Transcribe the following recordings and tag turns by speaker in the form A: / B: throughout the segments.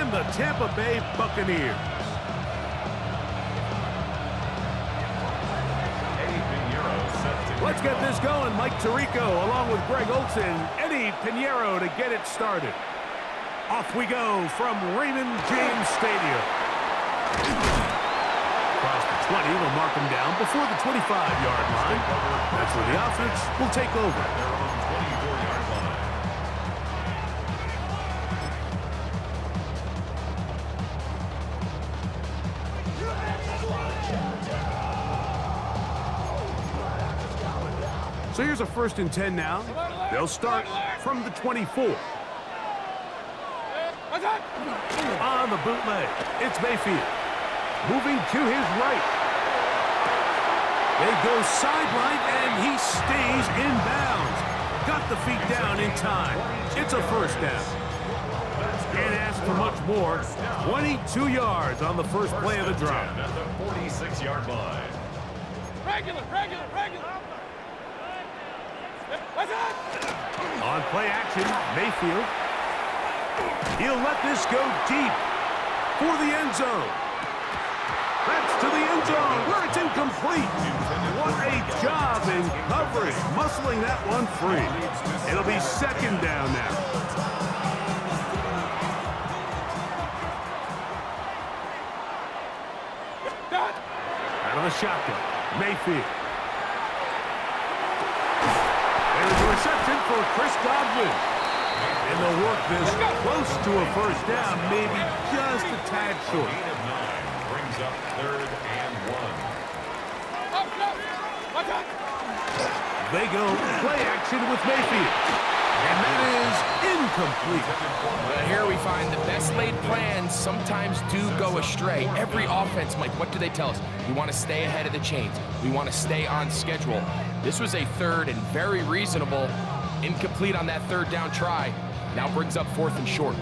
A: and the Tampa Bay Buccaneers. Let's get this going. Mike Tirico along with Greg Olson, Eddie Pinheiro to get it started. Off we go from Raymond James Stadium. Across the 20, they'll mark him down before the 25-yard line. That's where the offense will take over. So here's a 1st and 10 now. They'll start from the 24. On the bootleg, it's Mayfield. Moving to his right. They go sideline, and he stays in bounds. Got the feet down in time. It's a 1st down. Can't ask for much more. 22 yards on the first play of the drive.
B: At the 46-yard line.
C: Regular.
A: On play action, Mayfield. He'll let this go deep for the end zone. That's to the end zone where it's incomplete. What a job in coverage, muscling that one free. It'll be 2nd down now. Out of the shotgun, Mayfield. There's a reception for Chris Godwin. And they'll work this close to a 1st down, maybe just a tad short.
B: Gain of 9 brings up 3rd and 1.
A: They go play action with Mayfield. And that is incomplete.
D: Well, here we find the best laid plans sometimes do go astray. Every offense, Mike, what do they tell us? We want to stay ahead of the chains. We want to stay on schedule. This was a 3rd and very reasonable. Incomplete on that 3rd down try. Now brings up 4th and short.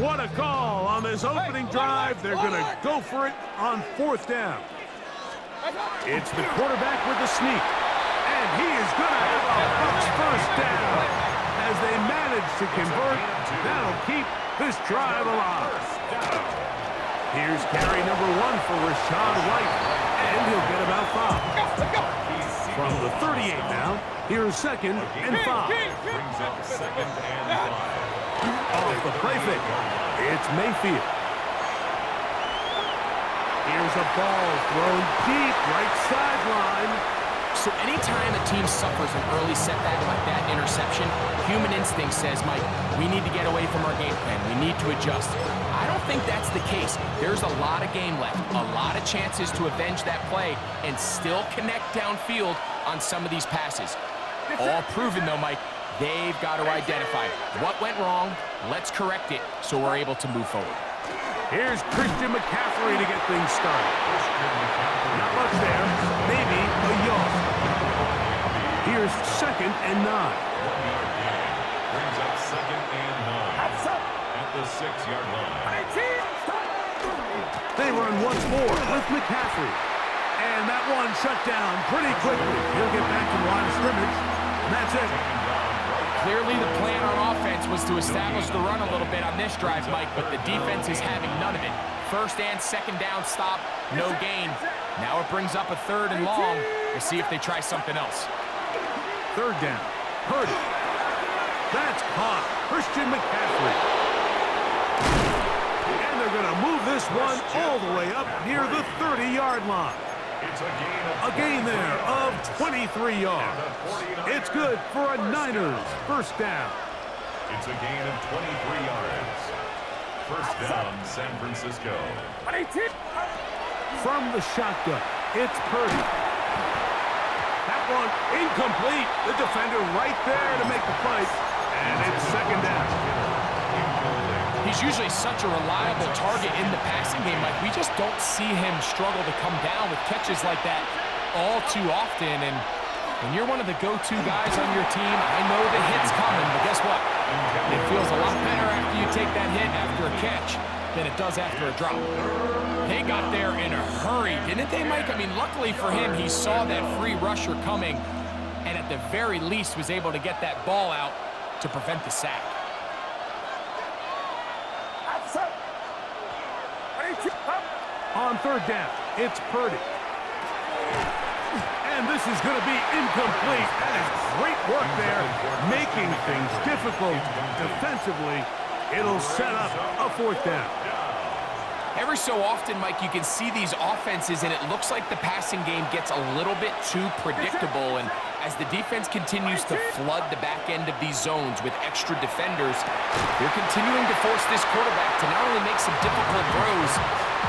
A: What a call on this opening drive. They're going to go for it on 4th down. It's the quarterback with the sneak. And he is going to have a Bucs 1st down. As they manage to convert, that'll keep this drive alive. Here's carry number 1 for Rachaad White. And he'll get about 5. From the 38 now, here's 2nd and 5.
B: Brings up 2nd and 5.
A: Off the play fake, it's Mayfield. Here's a ball thrown deep right sideline.
D: So anytime a team suffers an early setback like that interception, human instinct says, Mike, we need to get away from our game plan. We need to adjust. I don't think that's the case. There's a lot of game left, a lot of chances to avenge that play and still connect downfield on some of these passes. All proven, though, Mike, they've got to identify what went wrong, let's correct it so we're able to move forward.
A: Here's Christian McCaffrey to get things started. Not much there, maybe a yard. Here's 2nd and 9.
B: 1-yard gain. Brings up 2nd and 9. At the 6-yard line.
A: They run once more with McCaffrey. And that one shut down pretty quickly. He'll get back to the line of scrimmage, and that's it.
D: Clearly the plan on offense was to establish the run a little bit on this drive, Mike, but the defense is having none of it. 1st and 2nd down stop, no gain. Now it brings up a 3rd and long. We'll see if they try something else.
A: 3rd down. Purdy. That's caught. Christian McCaffrey. And they're going to move this one all the way up near the 30-yard line.
B: It's
A: a gain there of 23 yards. It's good for a Niners 1st down.
B: It's a gain of 23 yards. 1st down, San Francisco.
A: From the shotgun, it's Purdy. That one incomplete. The defender right there to make the play. And it's 2nd down.
D: He's usually such a reliable target in the passing game. Like, we just don't see him struggle to come down with catches like that all too often. And when you're one of the go-to guys on your team, I know the hit's coming, but guess what? It feels a lot better after you take that hit after a catch than it does after a drop. They got there in a hurry, didn't they, Mike? I mean, luckily for him, he saw that free rusher coming and at the very least was able to get that ball out to prevent the sack.
A: On third down, it's Purdy. And this is going to be incomplete. That is great work there, making things difficult defensively. It'll set up a fourth down.
D: Every so often, Mike, you can see these offenses, and it looks like the passing game gets a little bit too predictable. And as the defense continues to flood the back end of these zones with extra defenders, they're continuing to force this quarterback to not only make some difficult throws,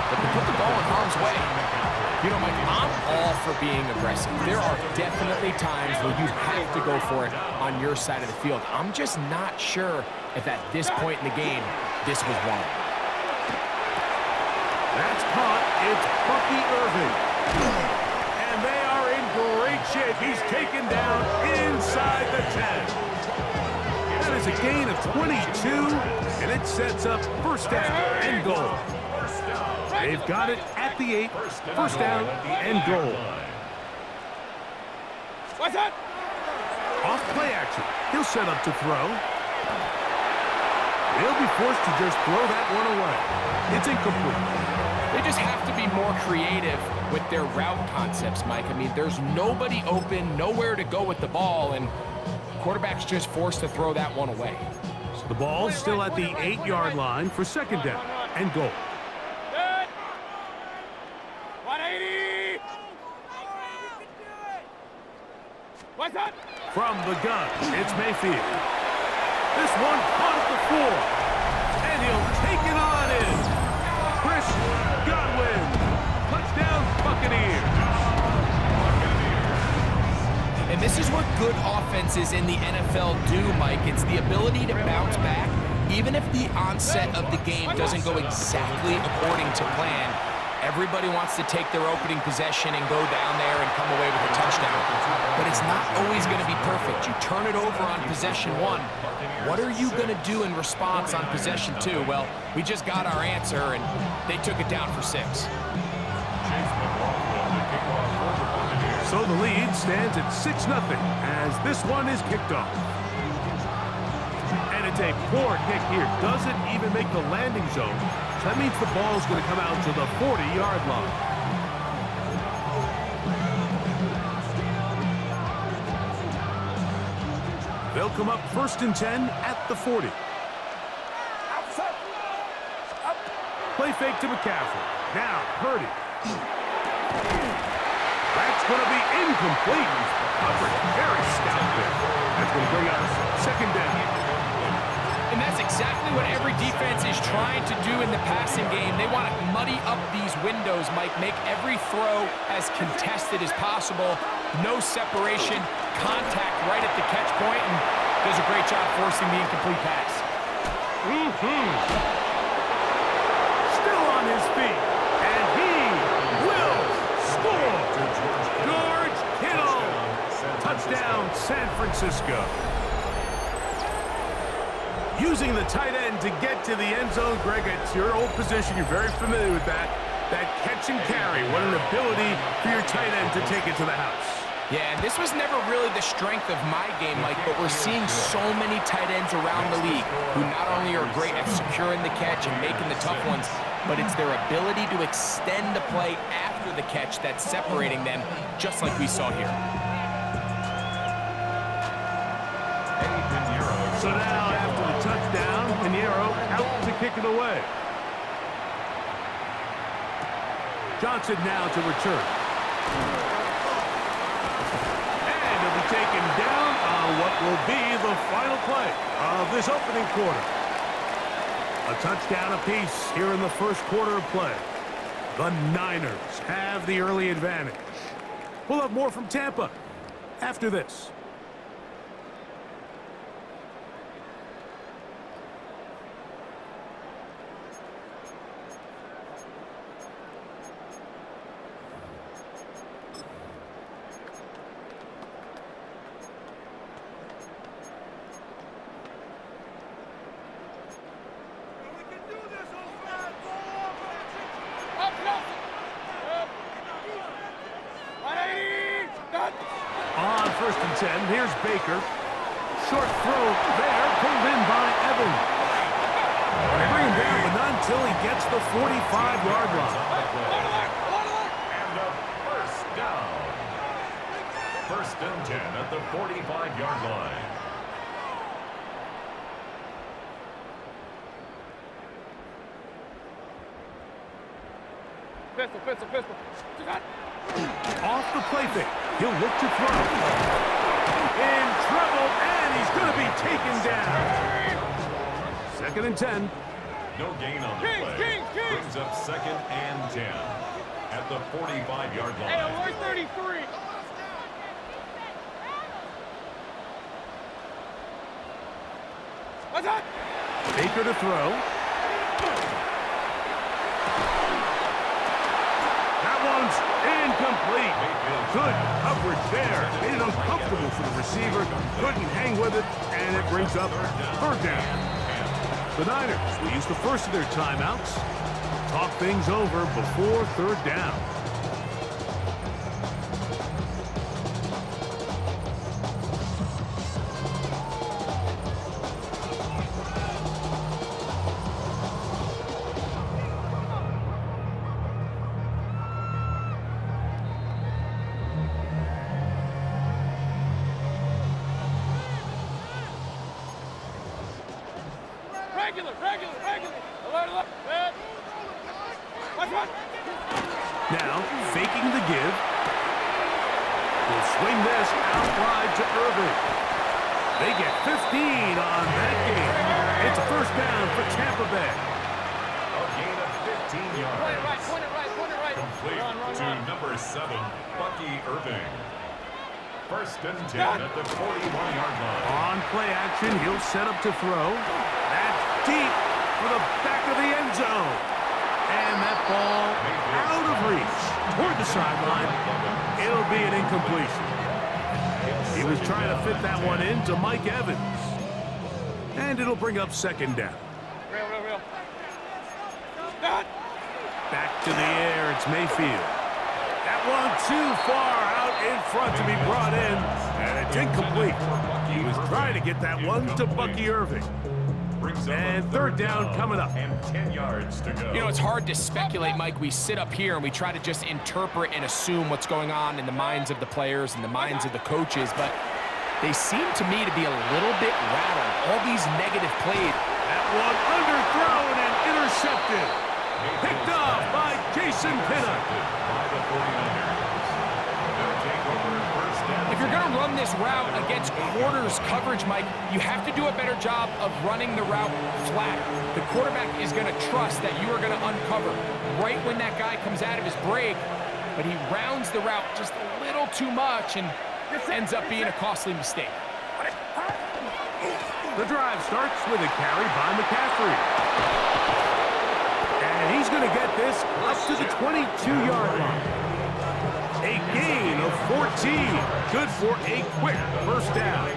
D: but to put the ball in harm's way. You know, Mike, I'm all for being aggressive. There are definitely times where you have to go for it on your side of the field. I'm just not sure if at this point in the game, this was one.
A: That's caught. It's Bucky Irving. And they are in great shape. He's taken down inside the 10. That is a gain of 22, and it sets up first down and goal. They've got it at the 8. First down and goal.
C: What's that?
A: Off play action. He'll set up to throw. They'll be forced to just throw that one away. It's incomplete.
D: They just have to be more creative with their route concepts, Mike. I mean, there's nobody open, nowhere to go with the ball, and quarterback's just forced to throw that one away.
A: So the ball's still at the 8-yard line for second down and goal.
C: Good. 180. What's that?
A: From the gun, it's Mayfield. This one caught at the 4, and he'll take it on in. Chris Godwin, touchdown Buccaneers.
D: And this is what good offenses in the NFL do, Mike. It's the ability to bounce back, even if the onset of the game doesn't go exactly according to plan. Everybody wants to take their opening possession and go down there and come away with a touchdown. But it's not always going to be perfect. You turn it over on possession 1. What are you going to do in response on possession 2? Well, we just got our answer, and they took it down for 6.
A: So the lead stands at 6-0 as this one is kicked off. And it's a poor kick here. Doesn't even make the landing zone. So that means the ball's going to come out to the 40-yard line. They'll come up first and 10 at the 40. Play fake to McCaffrey. Now Purdy. That's going to be incomplete. Coverage very stout there. That's going to bring us second down.
D: And that's exactly what every defense is trying to do in the passing game. They want to muddy up these windows, Mike, make every throw as contested as possible. No separation, contact right at the catch point, and does a great job forcing the incomplete pass.
A: Still on his feet, and he will score. George Kittle. Touchdown, San Francisco. Using the tight end to get to the end zone, Greg, it's your old position. You're very familiar with that. That catch and carry. What an ability for your tight end to take it to the house.
D: Yeah, and this was never really the strength of my game, Mike, but we're seeing so many tight ends around the league who not only are great at securing the catch and making the tough ones, but it's their ability to extend the play after the catch that's separating them, just like we saw here.
A: So now, after the touchdown, Pinheiro out to kick it away. Johnson now to return. And he'll be taken down on what will be the final play of this opening quarter. A touchdown apiece here in the first quarter of play. The Niners have the early advantage. We'll have more from Tampa after this. On first and 10, here's Baker. Short throw there, pulled in by Evans. They bring him down, but not until he gets the 45-yard
C: Pistol, pistol, pistol.
A: Off the play fake. He'll look to throw. In trouble, and he's going to be taken down. 2nd and 10.
B: No gain on the play. Brings up 2nd and 10 at the 45-yard line.
C: Hey, we're 33. What's that?
A: Baker to throw. That one's incomplete. Good coverage there. Made it uncomfortable for the receiver. Couldn't hang with it, and it brings up 3rd down. The Niners will use the first of their timeouts. Talk things over before 3rd down.
C: Regular. Alert. Red. What's that?
A: Now, faking the give. Will swing this out wide to Irving. They get 15 on that game. It's a 1st down for Tampa Bay.
B: A gain of 15 yards.
C: Point it right.
B: Complete to number 7, Bucky Irving. 1st and 10 at the 41-yard line.
A: On play action, he'll set up to throw. That's deep for the back of the end zone. And that ball out of reach toward the sideline. It'll be an incompletion. He was trying to fit that one into Mike Evans. And it'll bring up 2nd down.
C: Real.
A: Back to the air, it's Mayfield. That one too far out in front to be brought in, and it's incomplete. He was trying to get that one to Bucky Irving. And 3rd down coming up.
B: And 10 yards to go.
D: You know, it's hard to speculate, Mike. We sit up here and we try to just interpret and assume what's going on in the minds of the players and the minds of the coaches, but they seem to me to be a little bit rattled. All these negative plays.
A: That one underthrown and intercepted. Picked off by Jason Pinnock.
B: By the 49ers. They'll take over 1st down.
D: If you're going to run this route against quarters coverage, Mike, you have to do a better job of running the route flat. The quarterback is going to trust that you are going to uncover right when that guy comes out of his break, but he rounds the route just a little too much and ends up being a costly mistake.
A: The drive starts with a carry by McCaffrey. And he's going to get this up to the 22-yard line. A gain of 14. Good for a quick 1st down.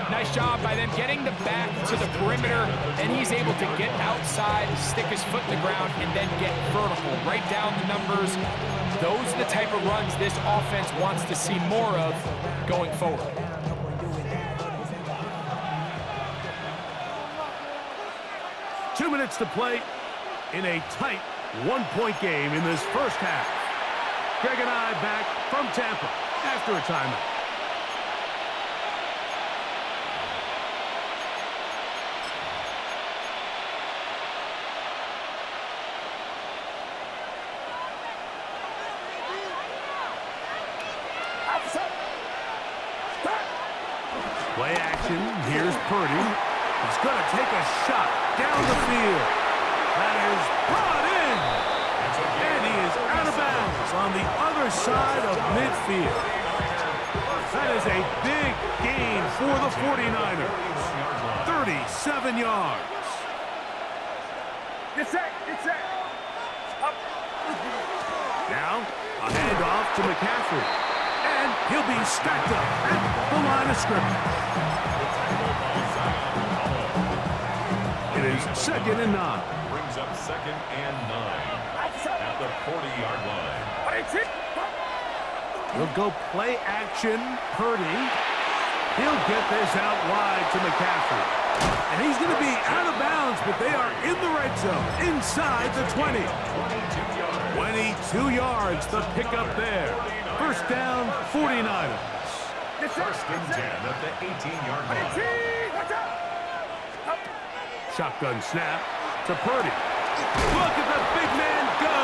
D: Nice job by them getting the back to the perimeter, and he's able to get outside, stick his foot in the ground, and then get vertical. Right down the numbers. Those are the type of runs this offense wants to see more of going forward.
A: Two minutes to play in a tight 1-point game in this 1st half. Greg and I back from Tampa after a timeout. Play action. Here's Purdy. He's going to take a shot down the field. That is brought in. And he is out of bounds on the other side of midfield. That is a big gain for the 49ers. 37 yards.
C: Get set. Up.
A: Now, a handoff to McCaffrey. And he'll be stacked up at the line of scrimmage. It is 2nd and 9.
B: Brings up 2nd and 9 at the 40-yard line.
A: He'll go play action. Purdy. He'll get this out wide to McCaffrey. And he's going to be out of bounds, but they are in the red zone, inside the 20. 22 yards, the pickup there. 1st down, 49ers.
B: 1st and 10 at the 18-yard line.
A: Shotgun snap to Purdy. Look at the big man go.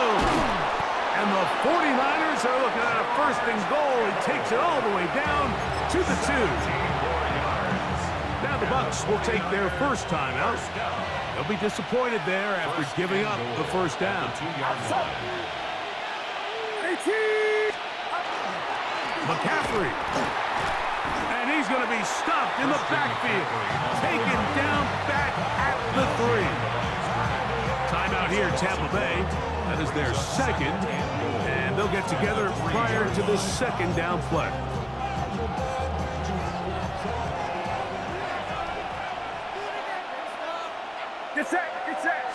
A: And the 49ers are looking at a first and goal. He takes it all the way down to the 2. Now the Bucs will take their first timeout. They'll be disappointed there after giving up the first down. McCaffrey. And he's going to be stopped in the backfield. Taken down back at the 3. Timeout here, Tampa Bay. That is their second. And they'll get together prior to the second down play.
C: Get set, get set.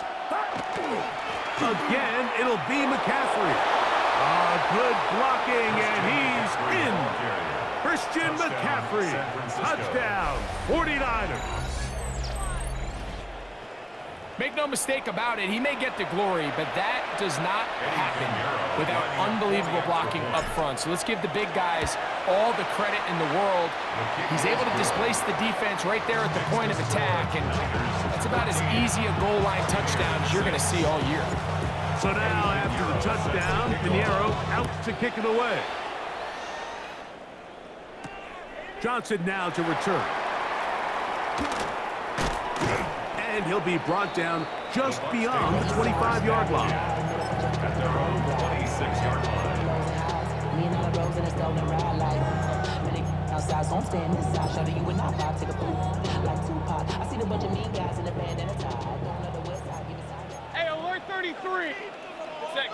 A: Again, it'll be McCaffrey. Good blocking, and he's in. Christian McCaffrey, touchdown, 49ers.
D: Make no mistake about it, he may get the glory, but that does not happen without unbelievable blocking up front. So let's give the big guys all the credit in the world. He's able to displace the defense right there at the point of attack, and that's about as easy a goal line touchdown as you're going to see all year.
A: So now, after the touchdown, Pinheiro out to kick it away. Johnson now to return. And he'll be brought down just beyond the 25-yard line.
B: At their own 26-yard line.
E: Me and the rose in a stolen ride like outside, so I'm staying inside. Show you and I vibe to the food like Tupac. I see a bunch of mean guys in the band and a tie. Don't know the west side, give me side.
C: Hey, alert 33. Sec.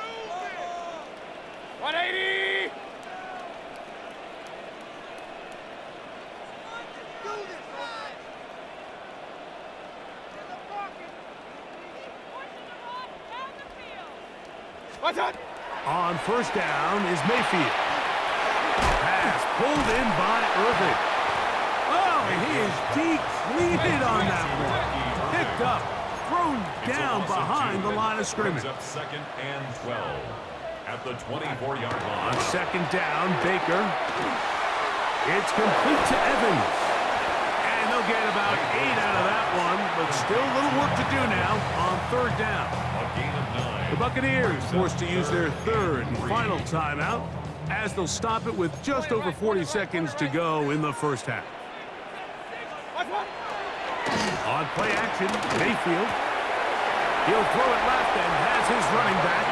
C: 180. What's up?
A: On first down is Mayfield. Pass pulled in by Irving. Oh, he is depleted on that one. Picked up, thrown down behind the line of scrimmage.
B: Up second and 12 at the 24-yard line.
A: On second down, Baker. It's complete to Evans. And they'll get about 8 out of that one, but still a little work to do now on third down.
B: A gain of 9.
A: The Buccaneers forced to use their third and final timeout as they'll stop it with just over 40 seconds to go in the first half. On play action, Mayfield. He'll throw it left and has his running back.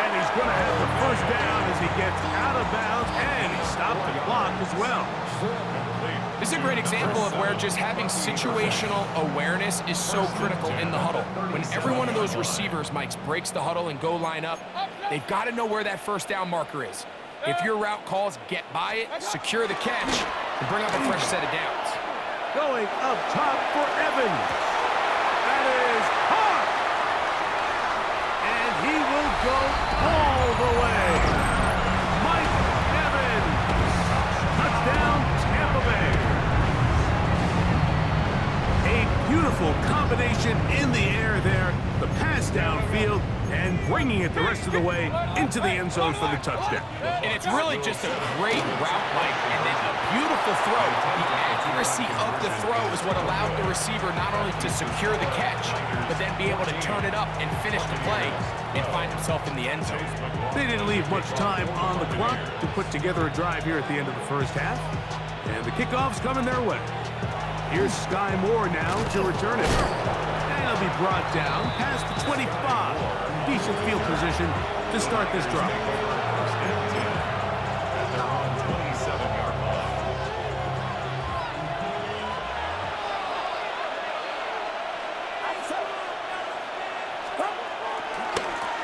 A: And he's going to have the first down as he gets out of bounds, and he stopped the clock as well.
D: This is a great example of where just having situational awareness is so critical in the huddle. When every one of those receivers, Mike, breaks the huddle and go line up, they've got to know where that first down marker is. If your route calls, get by it, secure the catch, and bring up a fresh set of downs.
A: Going up top for Evans. That is hot. And he will go all the way. Mike Evans. Touchdown, Tampa Bay. A beautiful combination in the air there. The pass downfield and bringing it the rest of the way into the end zone for the touchdown.
D: And it's really just a great route, Mike, and then a beautiful throw. The accuracy of the throw is what allowed the receiver not only to secure the catch, but then be able to turn it up and finish the play and find himself in the end zone.
A: They didn't leave much time on the clock to put together a drive here at the end of the first half. And the kickoff's coming their way. Here's Sky Moore now to return it. And he'll be brought down past the 25. Decent field position to start this drive.
B: At their own 27-yard line.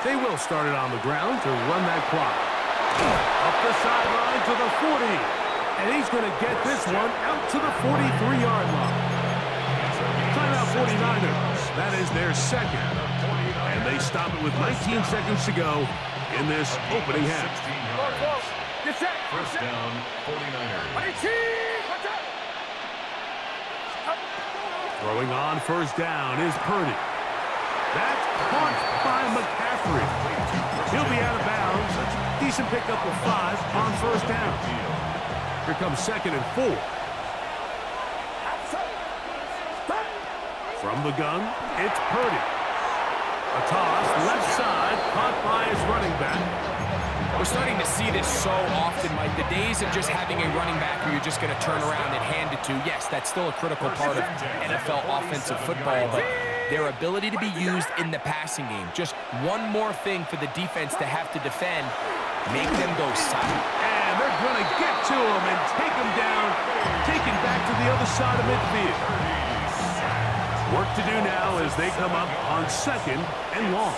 A: They will start it on the ground to run that clock. Up the sideline to the 40. And he's going to get this one out to the 43-yard line. Timeout 49ers. That is their second. And they stop it with 19 seconds to go in this opening half.
B: 16 yards.
C: Get set.
B: First down, 49ers.
A: Throwing on first down is Purdy. That's caught by McCaffrey. He'll be out of bounds. Decent pickup of 5 on first down. Here comes second and 4. From the gun, it's Purdy. A toss, left side, caught by his running back.
D: We're starting to see this so often, Mike. The days of just having a running back who you're just going to turn around and hand it to, yes, that's still a critical part of NFL offensive football, but their ability to be used in the passing game, just one more thing for the defense to have to defend, make them go silent.
A: And they're going to get to him and take him down, take him back to the other side of midfield. Work to do now as they come up on 2nd and long.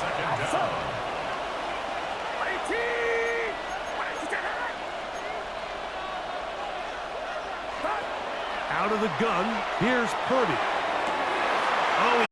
A: Out of the gun, here's Purdy. Oh,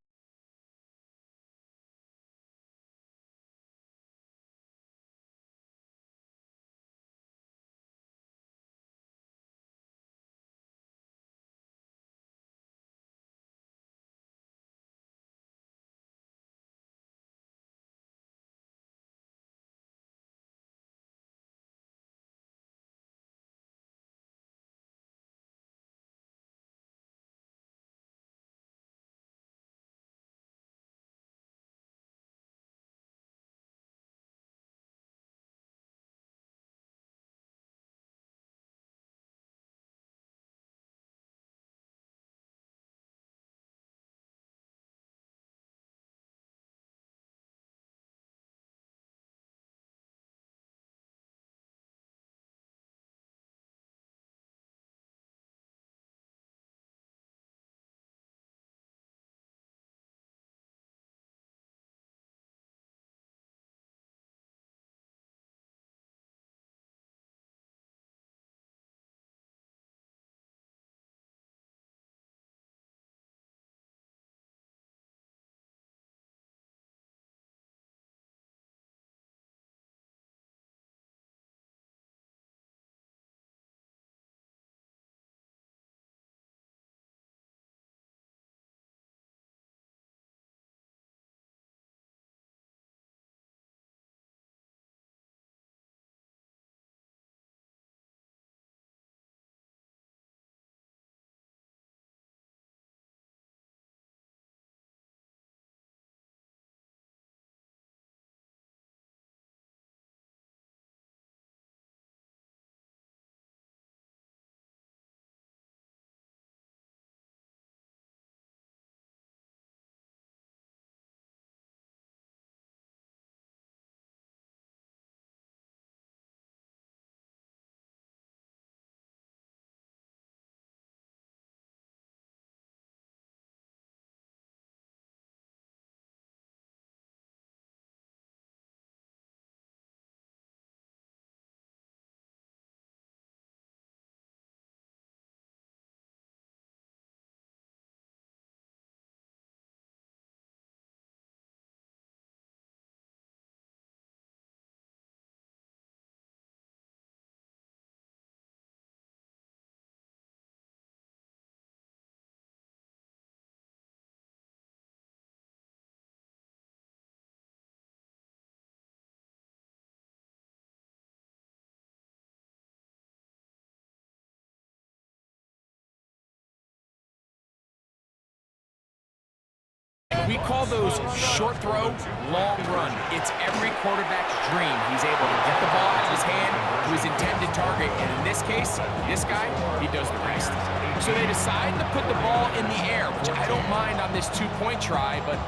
D: We call those short throw, long run. It's every quarterback's dream. He's able to get the ball out of his hand to his intended target, and in this case, this guy, he does the rest. So they decide to put the ball in the air, which I don't mind on this two-point try, but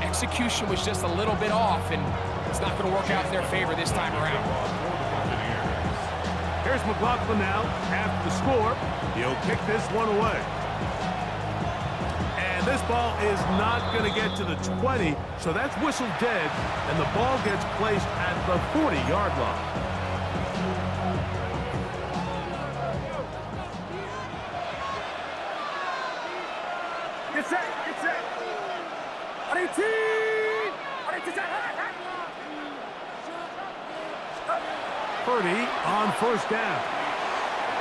D: execution was just a little bit off, and it's not going to work out in their favor this time around.
A: Here's McLaughlin now. After the score, he'll kick this one away. And this ball is not going to get to the 20, so that's whistled dead, and the ball gets placed at the 40-yard line.
C: Get set, get set.
A: Purdy on first down.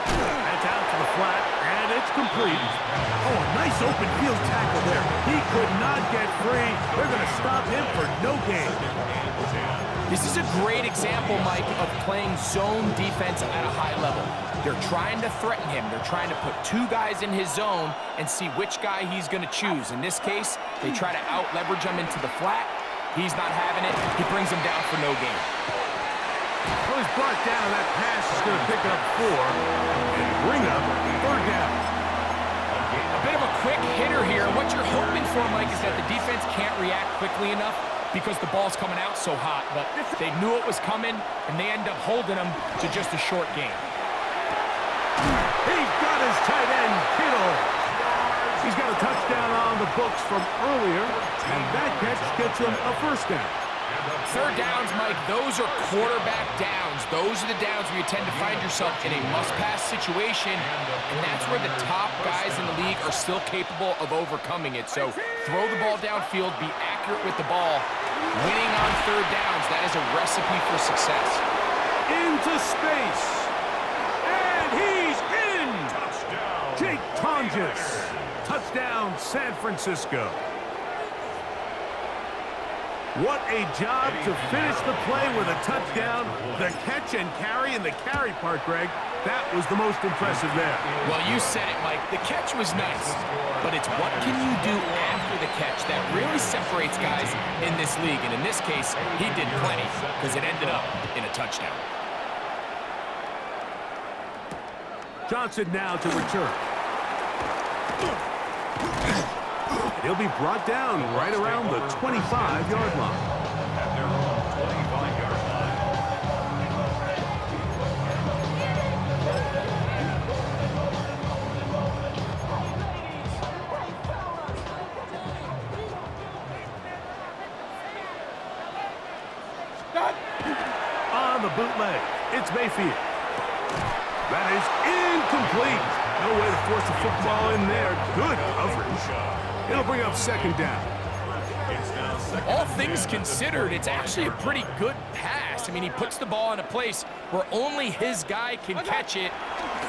A: That's out to the flat, and it's complete. Oh, a nice open field tackle there. He could not get free. They're going to stop him for no gain.
D: This is a great example, Mike, of playing zone defense at a high level. They're trying to threaten him. They're trying to put two guys in his zone and see which guy he's going to choose. In this case, they try to out-leverage him into the flat, He's not having it. He brings him down for no gain.
A: So he's brought down. That pass is going to pick up 4 and bring up 3rd down.
D: A bit of a quick hitter here. What you're hoping for, Mike, is that the defense can't react quickly enough because the ball's coming out so hot. But they knew it was coming, and they end up holding him to just a short gain.
A: He's got his tight end, Kittle. He's got a touchdown on the books from earlier, and that catch gets him a 1st down.
D: 3rd downs, Mike, those are quarterback downs. Those are the downs where you tend to find yourself in a must-pass situation, and that's where the top guys in the league are still capable of overcoming it. So throw the ball downfield, be accurate with the ball. Winning on 3rd downs, that is a recipe for success.
A: Into space, and he's in! Jake Tonjes. Touchdown, San Francisco. What a job to finish the play with a touchdown. The catch and carry, and the carry part, Greg, that was the most impressive there.
D: Well, you said it, Mike. The catch was nice, but it's what can you do after the catch that really separates guys in this league. And in this case, he did plenty because it ended up in a touchdown.
A: Johnson now to return. He'll be brought down right around the 25-yard line.
B: At their own 25-yard line.
A: On the bootleg, it's Mayfield. That is incomplete. No way to force the football in there. Good coverage. It'll bring up 2nd down.
D: All things considered, it's actually a pretty good pass. I mean, he puts the ball in a place where only his guy can catch it.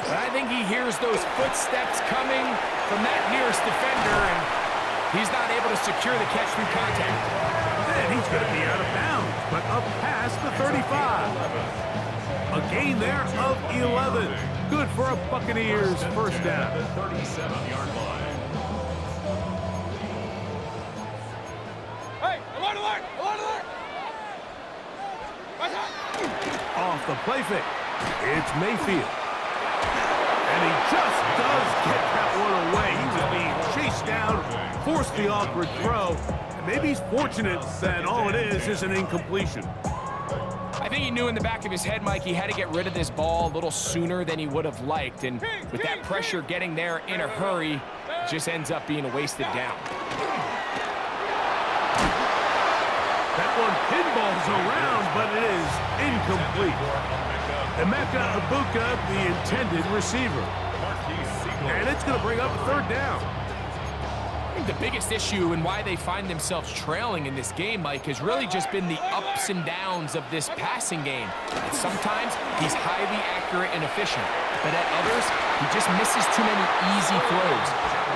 D: But I think he hears those footsteps coming from that nearest defender, and he's not able to secure the catch through contact.
A: And he's going to be out of bounds, but up past the 35. A gain there of 11. Good for a Buccaneers 1st down.
B: The 37-yard line.
A: Off the play fake, it's Mayfield. And he just does get that one away. He was being chased down, forced the awkward throw. And maybe he's fortunate that all it is an incompletion.
D: I think he knew in the back of his head, Mike, he had to get rid of this ball a little sooner than he would have liked. And with that pressure getting there in a hurry, it just ends up being a wasted down.
A: That one pinballs around, but it is incomplete. Emeka Egbuka, the intended receiver. And it's going to bring up a 3rd down.
D: I think the biggest issue and why they find themselves trailing in this game, Mike, has really just been the ups and downs of this passing game. And sometimes he's highly accurate and efficient, but at others, he just misses too many easy throws.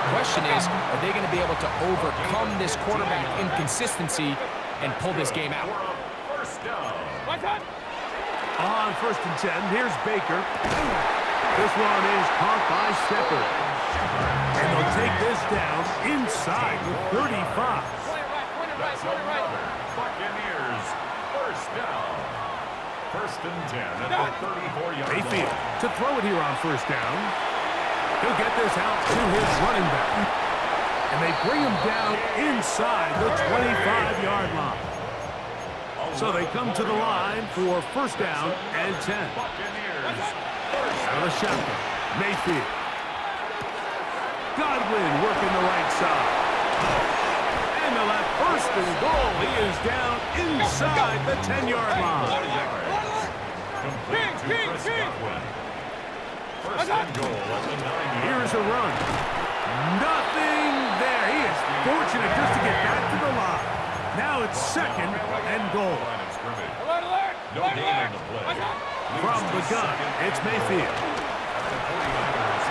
D: The question is, are they going to be able to overcome this quarterback inconsistency and pull this game out?
B: First down.
A: On 1st and 10, here's Baker. This one is caught by Shepard. And they'll take this down inside the 35.
B: That's another Buccaneers 1st down. 1st and 10 at the 34-yard line.
A: Mayfield to throw it here on 1st down. He'll get this out to his running back. And they bring him down inside the 25-yard line. So they come to the line for 1st down and 10.
B: Buccaneers.
A: Out of the shotgun, Mayfield. Godwin working the right side. And they'll have 1st and goal. He is down inside the 10-yard line.
B: Complete to Chris Godwin. 1st and goal at the 9-yard.
A: Here's a run. Nothing there. He is fortunate just to get back to the line. Now it's 2nd and goal.
B: Line of scrimmage. No gain on the play.
A: From the gun, it's Mayfield.
B: At the 49ers,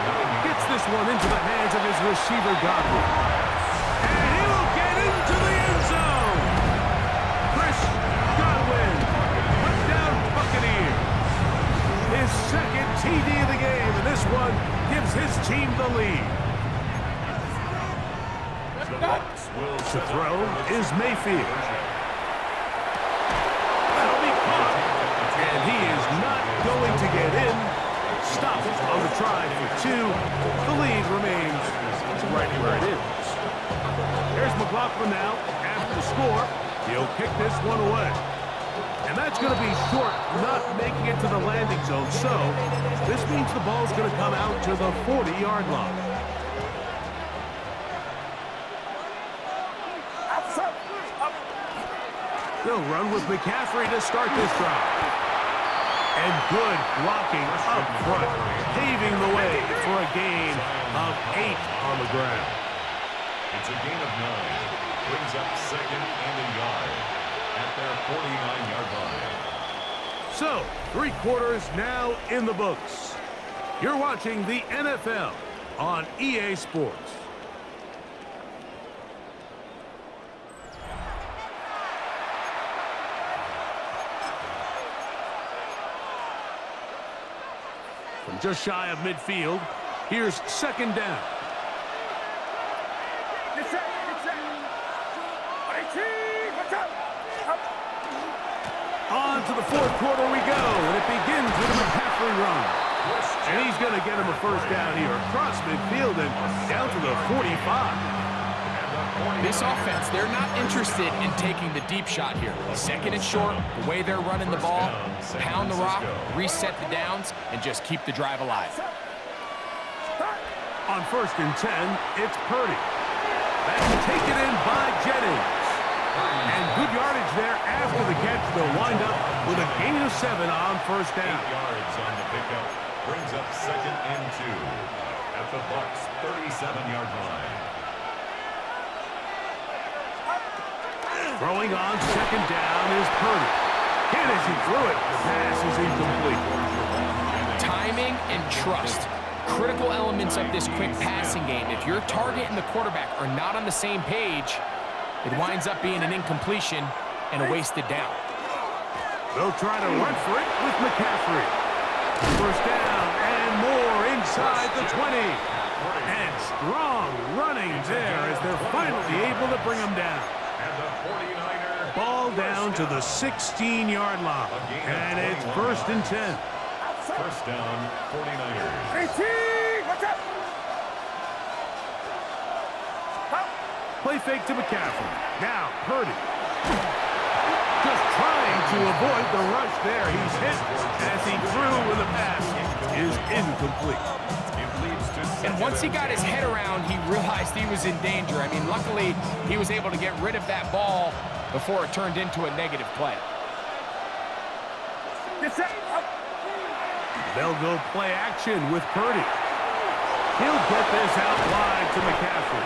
B: 9
A: Gets this one into the hands of his receiver, Godwin. And he will get into the end zone. Chris Godwin, touchdown Buccaneers. His 2nd TD of the game, and this one gives his team the lead. To throw is Mayfield. stop on the try for 2. The lead remains right where it is. Here's McLaughlin now. After the score, he'll kick this one away. And that's going to be short, not making it to the landing zone. So this means the ball's going to come out to the 40-yard line. They'll run with McCaffrey to start this drive. And good blocking up front, paving the way for a gain of 8 on the ground.
B: It's a gain of 9. Brings up second and a yard at their 49-yard line.
A: So, 3 quarters now in the books. You're watching the NFL on EA Sports. From just shy of midfield, here's second down. On to the 4th quarter we go, and it begins with a McCaffrey run. And he's going to get him a first down here across midfield and down to the 45.
D: This offense, they're not interested in taking the deep shot here. Second and short, the way they're running the ball, pound the rock, reset the downs, and just keep the drive alive.
A: On 1st and 10, it's Purdy. That's taken in by Jennings. And good yardage there after the catch. They'll wind up with a gain of 7 on first down.
B: 8 yards on the pickup. Brings up second and 2 at the Bucs' 37-yard line.
A: Throwing on second down is Purdy. Hit as he threw it. The pass is incomplete.
D: Timing and trust. Critical elements of this quick passing game. If your target and the quarterback are not on the same page, it winds up being an incompletion and a wasted down.
A: They'll try to run for it with McCaffrey. First down and more inside the 20. And strong running there as they're finally able to bring him down.
B: And the 49er.
A: Ball down to the 16-yard line. And it's 1st and 10.
B: First down, 49ers.
A: Play fake to McCaffrey. Now Purdy. Just trying to avoid the rush there. He's hit as he threw with the pass is incomplete.
D: And once he got his head around, he realized he was in danger. I mean, luckily, he was able to get rid of that ball before it turned into a negative play.
A: They'll go play action with Purdy. He'll get this out wide to McCaffrey.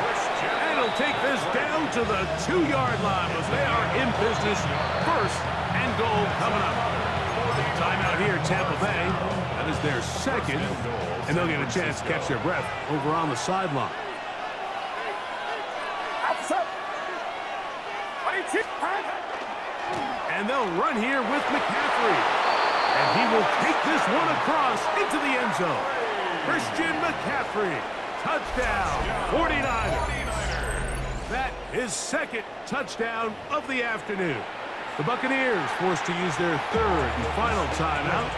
A: And he'll take this down to the 2-yard line as they are in business. 1st and goal coming up. Timeout here, Tampa Bay. That is their 2nd. And they'll get a chance to catch their breath over on the sideline. And they'll run here with McCaffrey. And he will take this one across into the end zone. Christian McCaffrey, touchdown, 49ers. That is 2nd touchdown of the afternoon. The Buccaneers forced to use their 3rd and final timeout,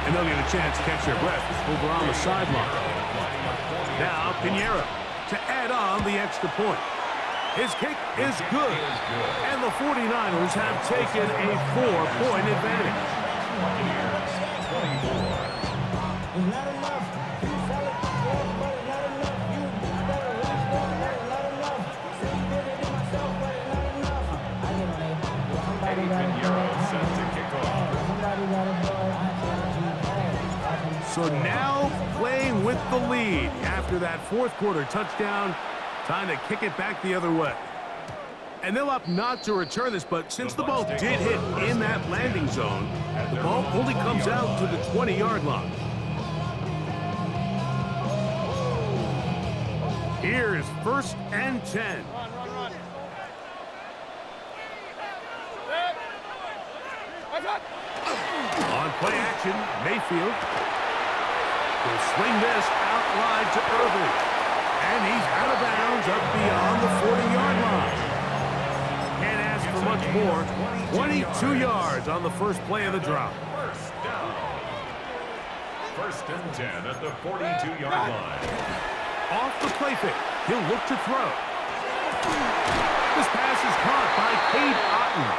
A: and they'll get a chance to catch their breath over on the sideline. Now Pinheiro to add on the extra point. His kick is good, and the 49ers have taken a 4-point advantage. So now playing with the lead after that 4th quarter touchdown, time to kick it back the other way. And they'll opt not to return this, but since the ball did hit in that landing zone, the ball only comes out to the 20-yard line. Here is 1st and 10. On play action, Mayfield will swing this out wide to Irving. And he's out of bounds up beyond the 40-yard line. Can't ask for much more. 22 yards on the first play of the drop.
B: First and 10 at the 42-yard line.
A: Off the play fake. He'll look to throw. This pass is caught by Cade Otton.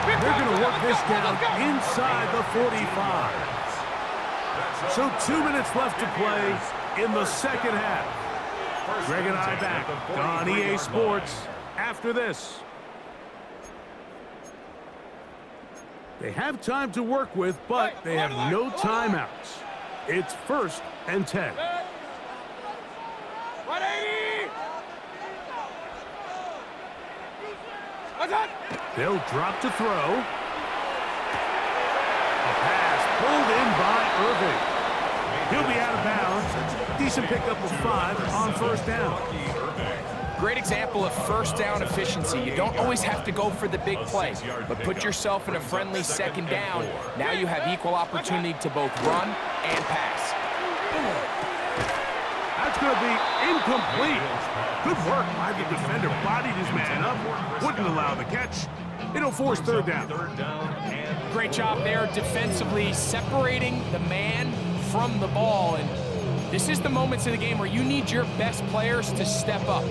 A: They're going to work this down inside the 45. So 2 minutes left to play in the second half. Greg and I back on EA Sports after this. They have time to work with, but they have no timeouts. It's first and 10.
C: 180!
A: They'll drop to throw. A pass pulled in by Irving. He'll be out of bounds. Decent pickup of 5 on first down.
D: Great example of first down efficiency. You don't always have to go for the big play, but put yourself in a friendly second down. Now you have equal opportunity to both run and pass.
A: That's going to be incomplete. Good work by the defender. Bodied his man up. Wouldn't allow the catch. It'll force third down.
D: Great job there defensively, separating the man from the ball. And this is the moments of the game where you need your best players to step up.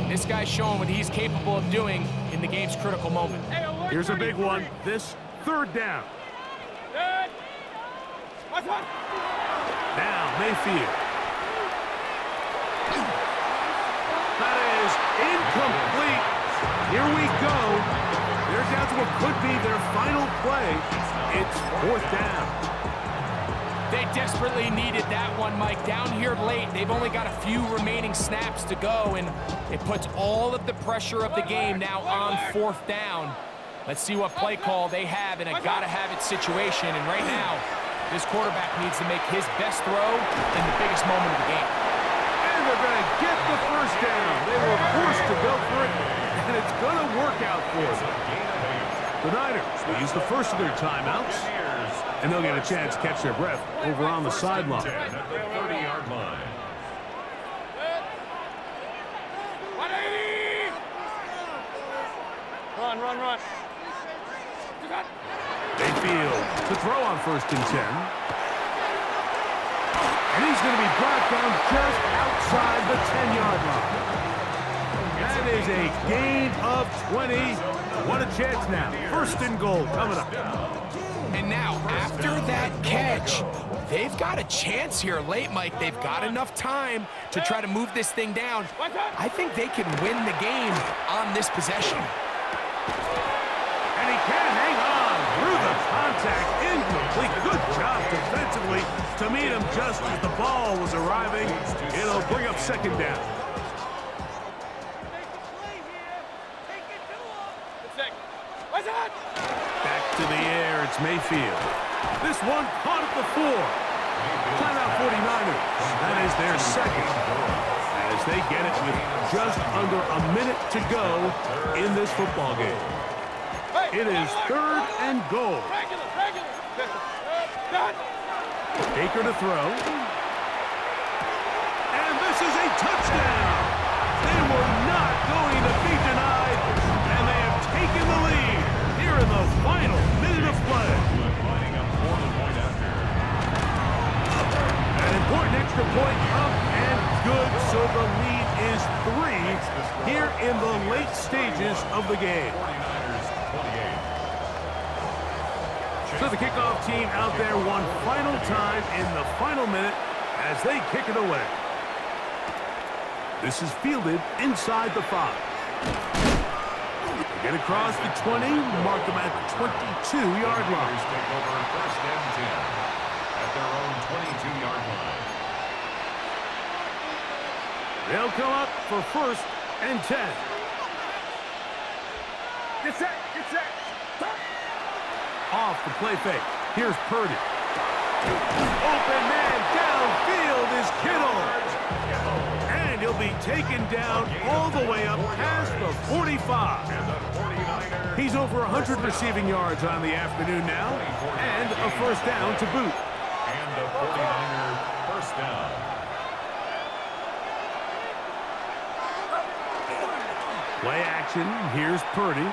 D: This guy's showing what he's capable of doing in the game's critical moment.
A: Here's a big one. This third down. Now Mayfield. That is incomplete. Here we go. They're down to what could be their final play. It's fourth down.
D: They desperately needed that one, Mike. Down here late, they've only got a few remaining snaps to go, and it puts all of the pressure of the game now on fourth down. Let's see what play call they have in a gotta-have-it situation. And right now, this quarterback needs to make his best throw in the biggest moment of the game.
A: And they're going to get the first down. They were forced to go for it, and it's going to work out for them. The Niners will use the first of their timeouts, and they'll get a chance to catch their breath over on the sideline.
B: At the 30-yard line.
C: 180! Run.
A: Mayfield to throw on first and 10. And he's going to be brought down just outside the 10-yard line. That is a gain of 20. What a chance now. First and goal coming up.
D: And now, after that catch, they've got a chance here late, Mike. They've got enough time to try to move this thing down. I think they can win the game on this possession.
A: And he can hang on through the contact. Incomplete. Good job defensively to meet him just as the ball was arriving. It'll bring up second down. Back to the air, it's Mayfield. This one caught at the 4. Timeout 49ers. That is their second. As they get it with just under a minute to go in this football game. It is third and goal. Baker to throw. And this is a touchdown. They were not going to be denied, and they have taken the lead here in the final minute of play. An important extra point up and good, so the lead is 3 here in the late stages of the game. So the kickoff team out there one final time in the final minute as they kick it away. This is fielded inside the 5. They get across the 20, mark them at the 22-yard line.
B: Take over first and 10 at their own 22-yard line.
A: They'll come up for first and 10.
C: Get set.
A: Off the play fake. Here's Purdy. Open man downfield is Kittle. And he'll be taken down all the way up past the 45. He's over 100 receiving yards on the afternoon now, and a first down to boot.
B: And the 49er first down.
A: Play action. Here's Purdy.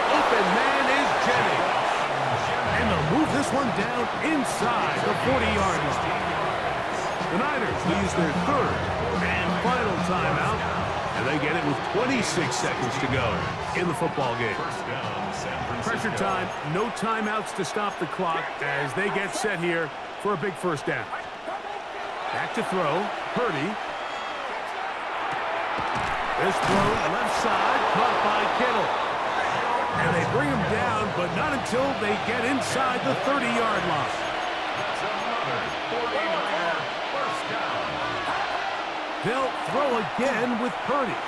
A: Open man is Jennings. And they'll move this this one down inside the 40-yard line. The Niners use their third and final timeout, and they get it with 26 seconds to go in the football game. Pressure time, no timeouts to stop the clock as they get set here for a big first down. Back to throw, Purdy. This throw left side, caught by Kittle. And they bring him down, but not until they get inside the 30-yard line.
B: That's another 49er first down.
A: They'll throw again with Purdy.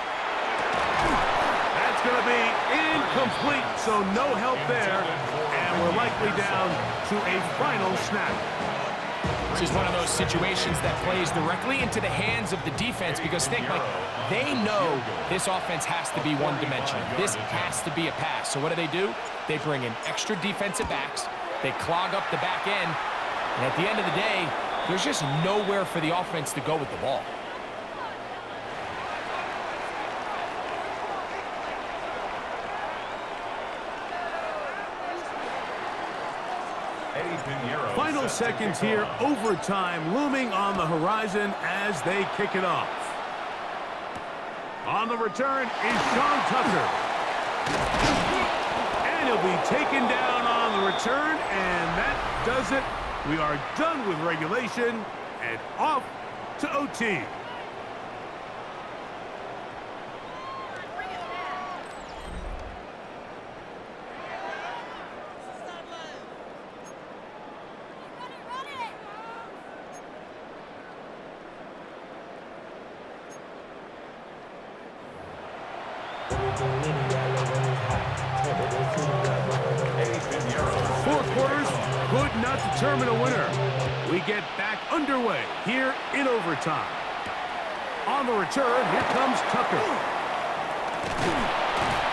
A: That's going to be incomplete, so no help there. And we're likely down to a final snap.
D: This is one of those situations that plays directly into the hands of the defense because think, like, they know this offense has to be one-dimensional. This has to be a pass. So what do? They bring in extra defensive backs. They clog up the back end. And at the end of the day, there's just nowhere for the offense to go with the ball.
A: Final seconds here, overtime looming on the horizon as they kick it off. On the return is Sean Tucker. And he'll be taken down on the return, and that does it. We are done with regulation and off to OT. Four quarters could not determine a winner. We get back underway here in overtime. On the return, here comes Tucker.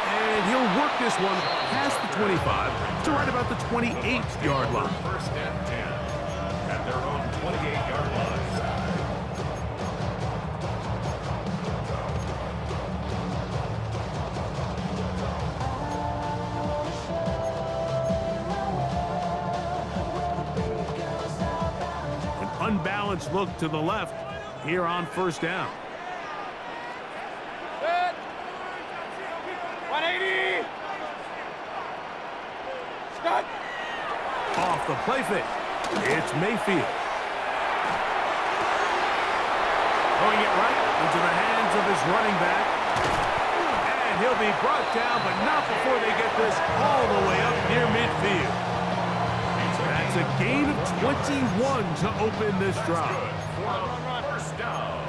A: And he'll work this one past the 25 to right about the 28-yard line.
B: First and 10 at their own 28-yard line.
A: Unbalanced look to the left here on first down.
C: Good. 180. Stop.
A: Off the play fake. It's Mayfield. Throwing it right into the hands of his running back. And he'll be brought down, but not before they get this all the way up near midfield. That's a gain of 21 to open this drive.
B: First down.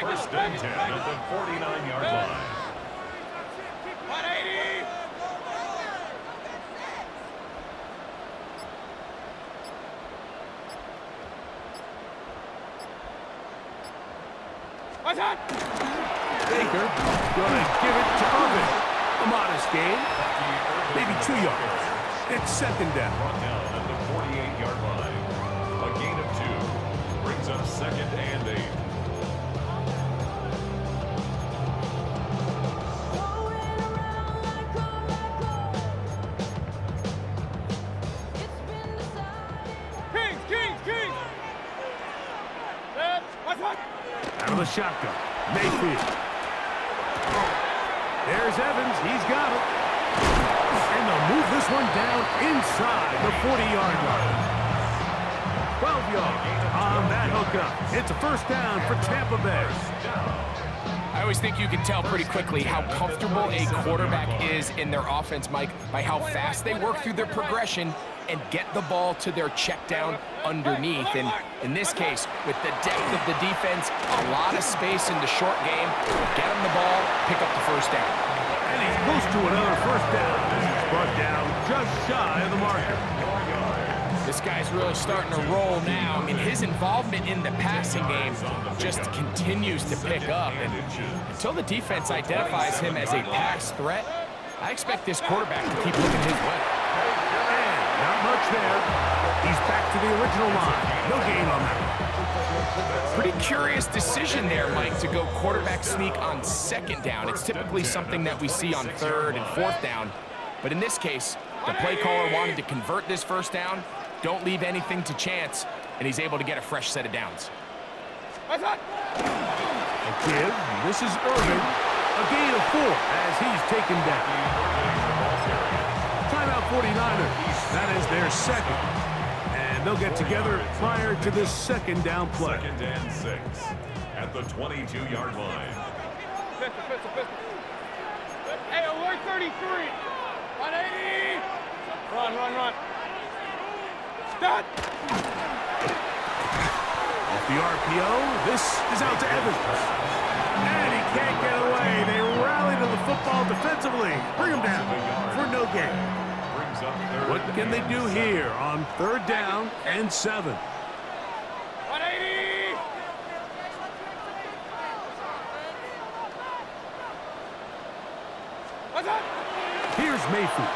B: First and 10 at the 49-yard line.
C: 180. What's that?
A: Baker going to give it to Irvin. A modest gain, maybe 2 yards. It's second down.
B: Brought down at the 48-yard line. A gain of 2 brings up second and 8.
C: King. What's that?
A: Out of the shotgun. Mayfield. There's Evans. He's got it. And they'll move this one down inside the 40-yard line. 12 yards on that hookup. It's a first down for Tampa Bay.
D: I always think you can tell pretty quickly how comfortable a quarterback is in their offense, Mike, by how fast they work through their progression and get the ball to their check down underneath. And in this case, with the depth of the defense, a lot of space in the short game, get them the ball, pick up the first down.
A: And he's close to another first down. He's brought down just shy of the marker.
D: This guy's really starting to roll now. I mean, his involvement in the passing game just continues to pick up. And until the defense identifies him as a pass threat, I expect this quarterback to keep looking his way.
A: And not much there. He's back to the original line. No gain on that.
D: Pretty curious decision there, Mike, to go quarterback sneak on second down. It's typically something that we see on third and fourth down. But in this case, The play caller wanted to convert this first down. Don't leave anything to chance, and he's able to get a fresh set of downs.
A: A give. This is Irvin. A gain of 4 as he's taken down. Timeout 49ers. That is their second. And they'll get together prior to this second down play.
B: 2nd and 6 at the 22-yard line.
C: Hey, alert 33. 180. Run. Stop.
A: Off the RPO, this is out to Evans. And he can't get away. They rally to the football defensively. Bring him down for no gain.
B: Brings up 3rd
A: What can they do here on 3rd down and 7?
C: 180. What's up?
A: Here's Mayfield.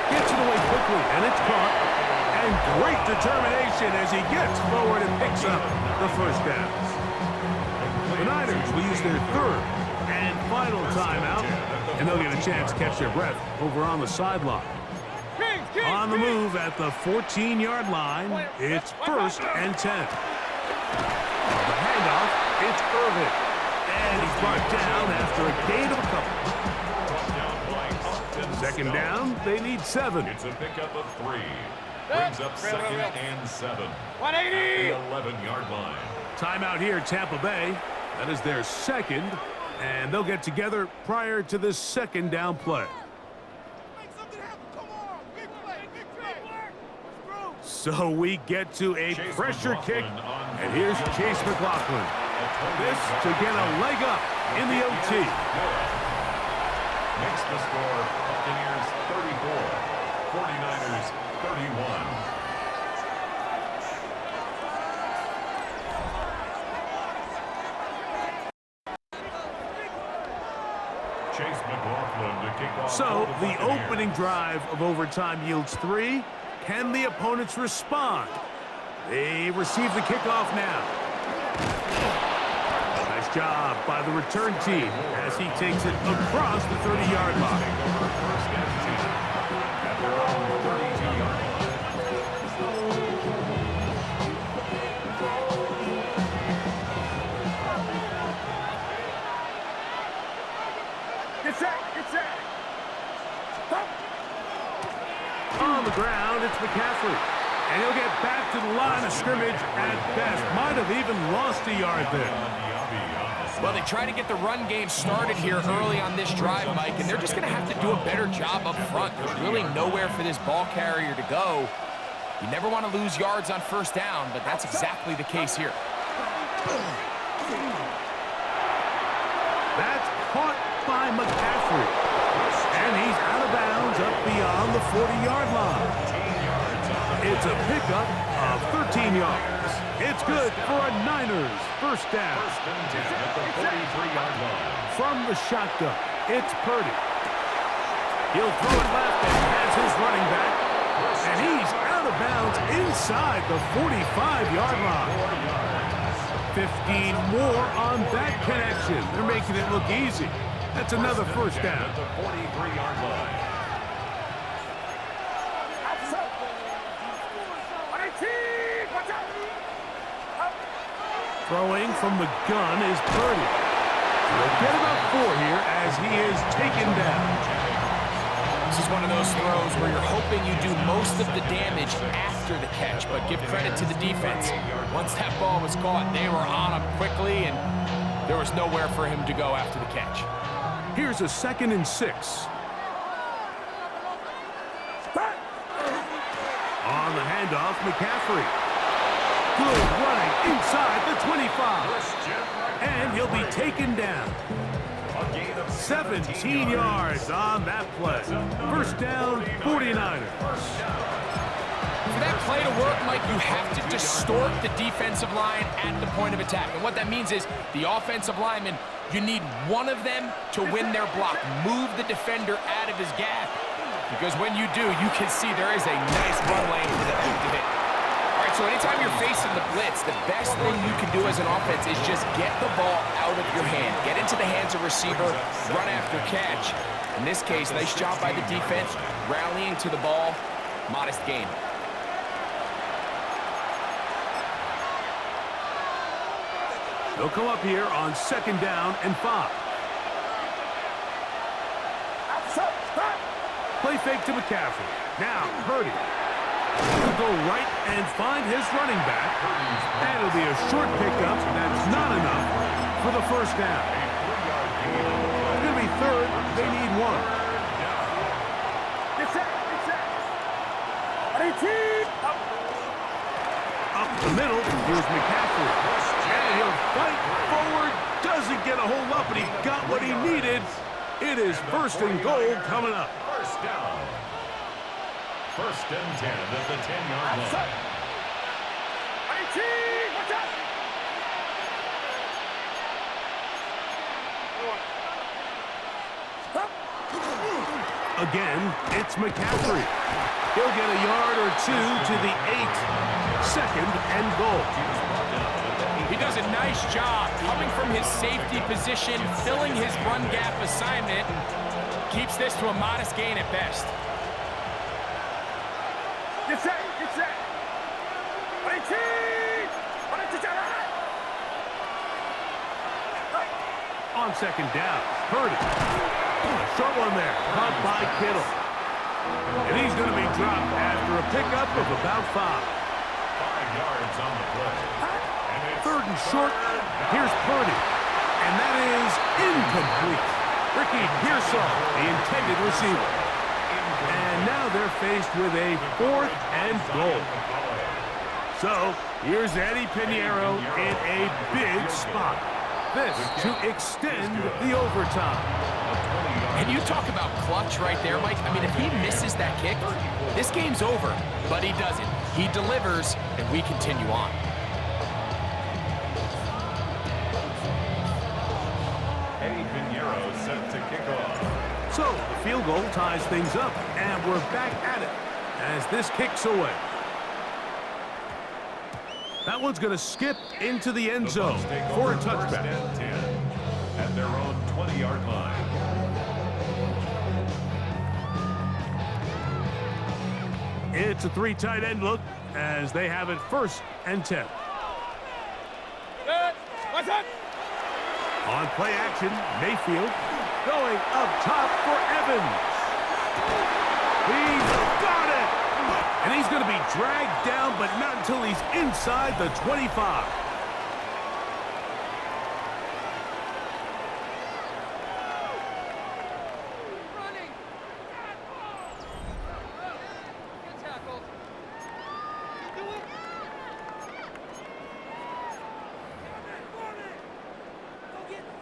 A: Gets it away quickly, and it's caught. And great determination as he gets forward and picks up the first down. The Niners will use their 3rd and final timeout, and they'll get a chance to catch their breath over on the sideline. On the move at the 14-yard line, it's 1st and 10. The handoff, it's Irvin. And he's brought down after a gain of a couple. 2nd down, they need 7.
B: It's a pickup of 3. Brings up 2nd and 7.
C: 180.
B: The 11-yard line.
A: Timeout here, Tampa Bay. That is their 2nd, and they'll get together prior to this 2nd down play. So we get to a pressure kick, and here's Chase McLaughlin. This to get a leg up in the OT.
B: Makes the score Buccaneers 34, 49ers 31. Chase McLaughlin to kick off.
A: So
B: for
A: the
B: Buccaneers.
A: opening drive of overtime yields 3. Can the opponents respond? They receive the kickoff now. Nice job by the return team as he takes it across the 30-yard line.
B: First and 10 at their own 32-yard
C: Get set.
A: On the ground, it's McCaffrey. And he'll get back to the line of scrimmage at best. Might have even lost a yard there.
D: Well, they try to get the run game started here early on this drive, Mike, and they're just going to have to do a better job up front. There's really nowhere for this ball carrier to go. You never want to lose yards on 1st down, but that's exactly the case here.
A: That's caught by McCaffrey. And he's out of bounds up beyond the 40-yard line. It's a pickup of 13 yards. It's good for a Niners first down.
B: First and 10 at the 43-yard line.
A: From the shotgun, it's Purdy. He'll throw it left and has his running back. And he's out of bounds inside the 45-yard line. 15 more on that connection. They're making it look easy. That's another first down.
B: At the 43-yard line.
A: Throwing from the gun is Purdy. They'll get about 4 here as he is taken down.
D: This is one of those throws where you're hoping you do most of the damage after the catch, but give credit to the defense. Once that ball was caught, they were on him quickly, and there was nowhere for him to go after the catch.
A: Here's a 2nd and 6. On the handoff, McCaffrey. Good running inside the 25. And he'll be taken down. 17 yards on that play. First down, 49ers.
D: For that play to work, Mike, you have to distort the defensive line at the point of attack. And what that means is the offensive lineman, you need one of them to win their block. Move the defender out of his gap. Because when you do, you can see there is a nice run lane for the to hit. All right, so anytime you're facing the blitz, the best thing you can do as an offense is just get the ball out of your hand. Get into the hands of receiver, run after catch. In this case, nice job by the defense, rallying to the ball. Modest gain.
A: They'll come up here on 2nd down and 5. Play fake to McCaffrey. Now, Purdy. He'll go right and find his running back. And it'll be a short pickup. That's not enough for the 1st down. It's going to be 3rd. They need 1. Up the middle, here's McCaffrey. And he'll fight forward. Doesn't get a hold up, but he got what he needed. It is 1st and goal coming up.
B: 1st down. 1st and 10 at the 10-yard line.
A: Again, it's McCaffrey. He'll get a yard or 2 to the 8. 2nd and goal.
D: He does a nice job coming from his safety position, filling his run gap assignment. Keeps this to a modest gain at best.
A: On 2nd down, Purdy. A short one there, caught by Kittle. And he's going to be dropped after a pickup of about 5.
B: 5 yards on the play. And it's
A: 3rd and short, here's Purdy. And that is incomplete. Ricky Pearsall, the intended receiver. And now they're faced with a 4th and goal. So, here's Eddie Pinheiro in a big spot. This to extend the overtime.
D: And you talk about clutch right there, Mike. I mean, if he misses that kick, this game's over. But he doesn't. He delivers, and we continue on.
B: Eddie Pinheiro set to kick off.
A: So, the field goal ties things up, and we're back at it as this kicks away. That one's going to skip into the end zone for a touchback.
B: 1st and 10 at their own 20-yard line.
A: It's a 3 tight end look as they have it 1st and 10. On play action, Mayfield going up top for Evans. He's got it! And he's going to be dragged down, but not until he's inside the 25.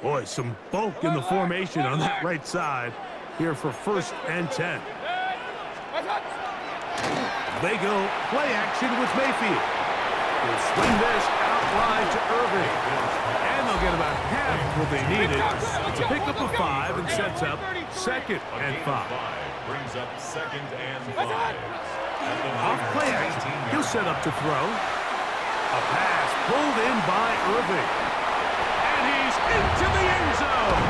A: Boy, some bulk in the formation on that right side here for 1st and 10. They go play action with Mayfield. He'll swing this out wide to Irving. And they'll get about half what they needed to pick up a 5 and sets up 2nd and 5.
B: Brings up 2nd and 5.
A: Off play action, he'll set up to throw. A pass pulled in by Irving. And he's into the end zone.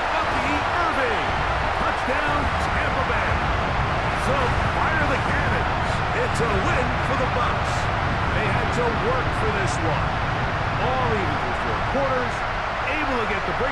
A: Bucky Irving. Touchdown, Tampa Bay. So fire the cannons. It's a win for the Bucs. They had to work for this one. All even through 4 quarters, able to get the break.